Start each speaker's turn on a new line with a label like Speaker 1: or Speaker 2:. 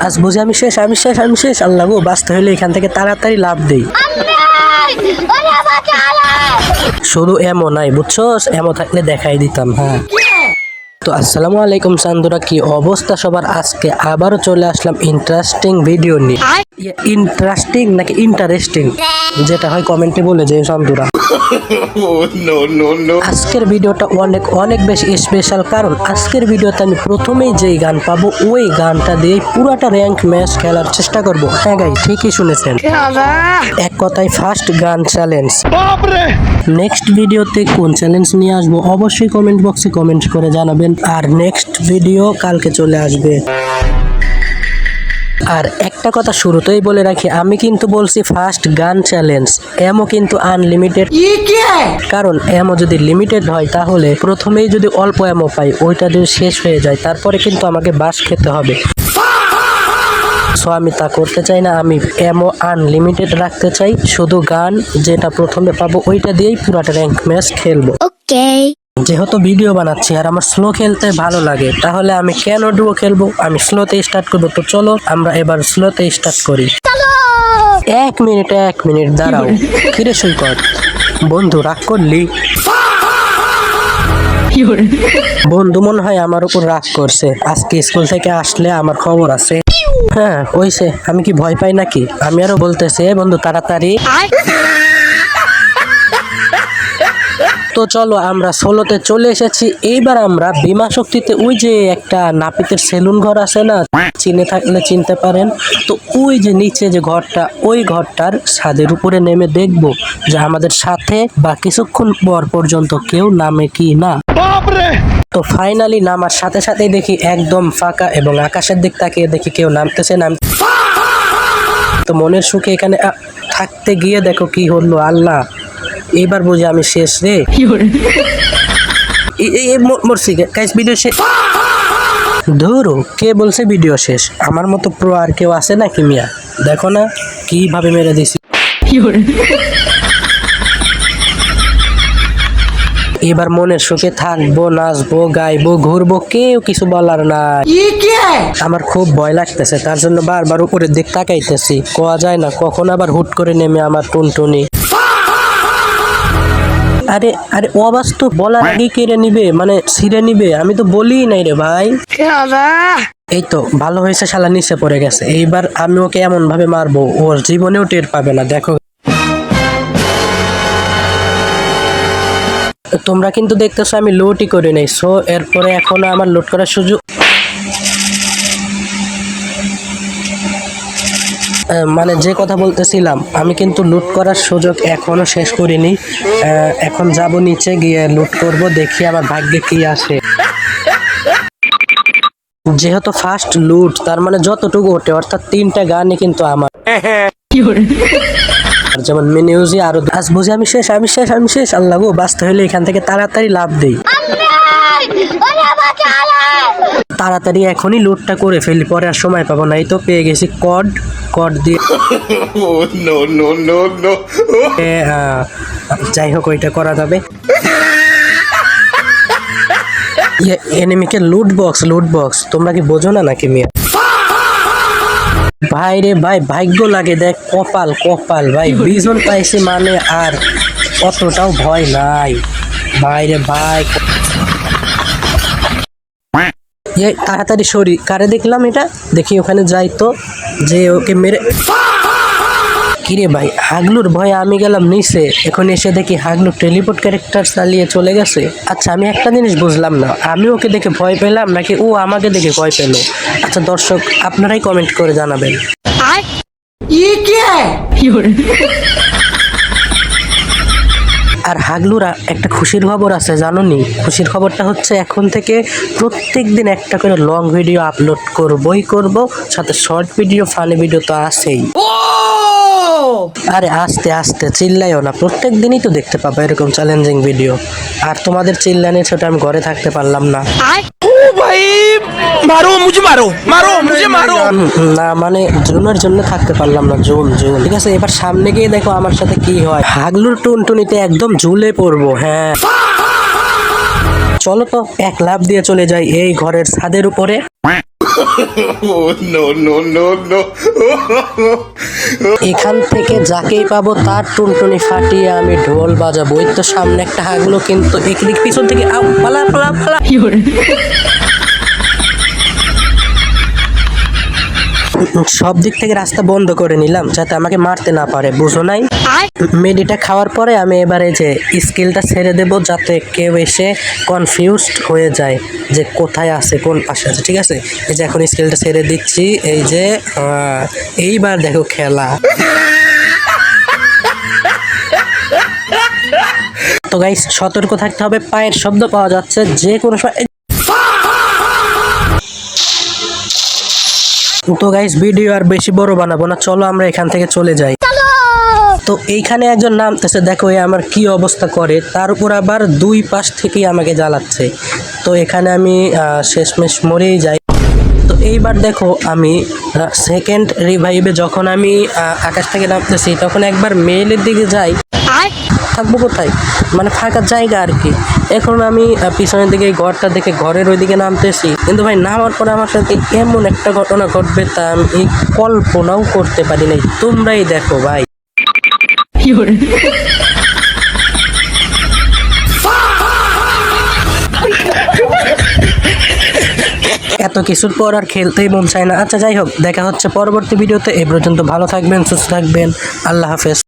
Speaker 1: আজ বুঝি আমি শেষ আল্লাহ গো, বাঁচতে হইলে এখান থেকে তাড়াতাড়ি লাভ দেই। শুধু এমন নাই বুঝছো, এমন থাকলে দেখাই দিতাম। হ্যাঁ তো আসসালামু আলাইকুম চান্দুরা, কি অবস্থা সবার? আজকে আবারও চলে আসলাম ইন্টারেস্টিং ভিডিও নিয়ে। ইন্টারেস্টিং নাকি ইন্টারেস্টিং যেটা হয় কমেন্টে বলে যে চান্দুরা। আজকের ভিডিওটা অনেক অনেক বেশি স্পেশাল, কারণ আজকের ভিডিওতে আমি প্রথমেই যেই গান পাবো ওই গানটা দিয়ে পুরাটা র্যাঙ্ক ম্যাচ খেলার চেষ্টা করব। হ্যাঁ গাই, ঠিকই শুনেছেন, এক কথায় ফার্স্ট গান চ্যালেঞ্জ। নেক্সট ভিডিওতে কোন চ্যালেঞ্জ নিয়ে আসবো অবশ্যই কমেন্ট বক্সে কমেন্ট করে জানাবেন। আর নেক্সট ভিডিও কালকে চলে আসবে। আর একটা কথা শুরুতেই বলে রাখি, আমি কিন্তু বলছি ফার্স্ট গান চ্যালেঞ্জ, এমও কিন্তু আনলিমিটেড। কারণ এমও যদি লিমিটেড হয় তাহলে প্রথমেই যদি অল্প এমও পাই ওইটা যদি শেষ হয়ে যায় তারপরে কিন্তু আমাকে বাস খেতে হবে। সো আমি তা করতে চাই না, আমি এমও আনলিমিটেড রাখতে চাই। শুধু গান যেটা প্রথমে পাবো ওইটা দিয়েই পুরাটা র্যাঙ্ক ম্যাচ খেলবো। যেহেতু ভিডিও বানাচ্ছি আর আমার স্লো খেলতে ভালো লাগে, তাহলে আমি কেন ডুও খেলবো? আমি স্লোতে স্টার্ট করবো। তো চলো আমরা এবার স্লোতে স্টার্ট করি। এক মিনিট দাঁড়াও। কিরে সৈকত বন্ধু, রাগ করলি? বন্ধু মনে হয় আমার উপর রাগ করছে। আজকে স্কুল থেকে আসলে আমার খবর আছে। হ্যাঁ হইছে, আমি কি ভয় পাই নাকি? আমি আরো বলতেছে বন্ধু তাড়াতাড়ি। তো চলো আমরা ষোলোতে চলে এসেছি। এইবার আমরা বিমা শক্তিতে ওই যে একটা নাপিতের সেলুন ঘর আছে না, চিনে থাকলে চিনতে পারেন, তো ওই যে নিচে যে ঘরটা, ওই ঘরটার ছাদের উপরে নেমে দেখবো যে আমাদের সাথে বা কিছুক্ষণ পর পর্যন্ত কেউ নামে কি না। তো ফাইনালি নামার সাথে সাথেই দেখি একদম ফাঁকা, এবং আকাশের দিক তাকিয়ে দেখি কেউ নামতেছে। তো মনের সুখে এখানে থাকতে গিয়ে দেখো কি হলো, আল্লাহ এবার বুঝি আমি শেষ রে। মরছি গাইস, ভিডিও শেষ। ধরো কে বলছে ভিডিও শেষ? আমার মতো প্রো আর কেউ আছে নাকি মিয়া? দেখো না কিভাবে মেরে দিছি। এবার মনের সুখে থাকবো, নাচবো, গাইবো, ঘুরবো, কেউ কিছু বলার নাই। আমার খুব ভয় লাগতেছে, তার জন্য বারবার উপরের দিক তাকাইতেছি। কোয়া যায় না কখন আবার হুট করে নেমে আমার টুনটুনি। আরে আরে অবাস্তব, বলার আগে কেড়ে নিবে, মানে ছিঁড়ে নিবে। আমি তো বলি নাই রে ভাই। এই তো ভালো হয়েছে, শালা নিচে পড়ে গেছে। এইবার আমি ওকে এমন ভাবে মারবো ওর জীবনেও টের পাবে না। দেখো তোমরা কিন্তু দেখতেছো আমি লোডই করে নেই। সো এরপরে এখনো আমার লোড করার সুযোগ, মানে যে কথা বলতেছিলাম, আমি কিন্তু লুট করার সুযোগ এখনো শেষ করিনি। এখন যাব নিচে গিয়ে লুট করব, দেখি আমার ভাগ্যে কি আসে। যেহেতু ফার্স্ট লুট, তার মানে যতটুকু ওঠে, অর্থাৎ 3টা গানই কিন্তু আমার। যেমন মিউজি আরো। আজ বুঝি আমি শেষ আল্লাহ গো, বাঁচতে হইলে এখান থেকে তাড়াতাড়ি লাভ দেই। তাড়াতাড়ি এখনই লুটটা করে ফেলি, পরে আর সময় পাবো না। এই তো পেয়ে গেছি কড দিয়ে। যাই হোক ওইটা করা যাবে। এনিমিকে লুট বক্স তোমরা কি বোঝো না নাকি মিয়া? ভাই রে ভাই, ভাগ্য লাগে দেখ, কপাল ভাই। বিজন পাইছি মানে আর অতটাও ভয় নাই ভাই রে ভাই। তাড়াতাড়ি সরি, কারে দেখলাম এটা, দেখি ওখানে যাই তো, যে ওকে মেরে। কিরে ভাই, হাগলুর ভয়ে আমি গেলাম নিচে, এখন এসে দেখি হাগলু টেলিপোর্ট ক্যারেক্টার চালিয়ে চলে গেছে। আচ্ছা আমি একটা জিনিস বুঝলাম না, আমি ওকে দেখে ভয় পেলাম নাকি ও আমাকে দেখে ভয় পেল? আচ্ছা দর্শক আপনারাই কমেন্ট করে জানাবেন। আর হাগলুরা একটা খুশির খবর আছে জানোনি? খুশির খবরটা হচ্ছে এখন থেকে প্রত্যেক দিন একটা করে লং ভিডিও আপলোড করব, সাথে শর্ট ভিডিও, ফানি ভিডিও তো আছেই। আরে আস্তে আস্তে চিল্লাইও না, প্রত্যেক দিনই তো দেখতে পাবো এরকম চ্যালেঞ্জিং ভিডিও। আর তোমাদের চিল্লানি ছোট আমি ঘরে থাকতে পারলাম না। না মানে জুনের জন্য থাকতে পারলাম না, জুন। ঠিক আছে, এবার সামনে গিয়ে দেখো আমার সাথে কি হয়। হাগলুর টুনটুনিতে একদম ঝুলে পড়বো। হ্যাঁ চলো তো এক লাফ দিয়ে চলে যাই এই ঘরের ছাদের উপরে। এখান থেকে যাকেই পাবো তার টুনটুনি ফাটিয়ে আমি ঢোল বাজাবো। ওই তো সামনে একটা হাগলো, কিন্তু একদিক পিছন থেকে আউ পালা পালা পালা। সব দিক থেকে রাস্তা বন্ধ করে নিলাম যাতে আমাকে মারতে না পারে, বুঝো নাই? মেডিটা খাওয়ার পরে আমি এবারে যে স্কিলটা ছেড়ে দেব যাতে কেউ এসে কনফিউজড হয়ে যায় যে কোথায় আছে, কোন পাশে আছে। ঠিক আছে, এই যে এখন স্কিলটা ছেড়ে দিচ্ছি। এই যে এইবার দেখো খেলা। তো গাইস সতর্ক থাকতে হবে, পায়ের শব্দ পাওয়া যাচ্ছে যে কোনো সময়। তো গাইস ভিডিও আর বেশি বড় বানাবো না, চলো আমরা এখান থেকে চলে যাই। তো এইখানে একজন নামতেছে, দেখো এ আমার কি অবস্থা করে, তার উপর আবার দুই পাশ থেকেই আমাকে জ্বালাচ্ছে। তো এখানে আমি শেষমেশ মরেই যাই। তো এইবার দেখো আমি সেকেন্ড রিভাইভে যখন আমি আকাশ থেকে নামতেছি তখন একবার মেইলের দিকে যাই, থাকবো কোথায়, মানে ফাঁকা জায়গা আর কি। এখন আমি পিছনের দিকে ঘরটা দেখে ঘরের ওইদিকে নামতেছি, কিন্তু ভাই নামার পরে আমার সাথে এমন একটা ঘটনা ঘটবে তা আমি কল্পনাও করতে পারি নাই। তোমরাই দেখো ভাই। এত কিছুর পর আর খেলতেই মন চায় না। আচ্ছা যাই হোক, দেখা হচ্ছে পরবর্তী ভিডিওতে। এ পর্যন্ত ভালো থাকবেন, সুস্থ থাকবেন, আল্লাহ হাফেজ।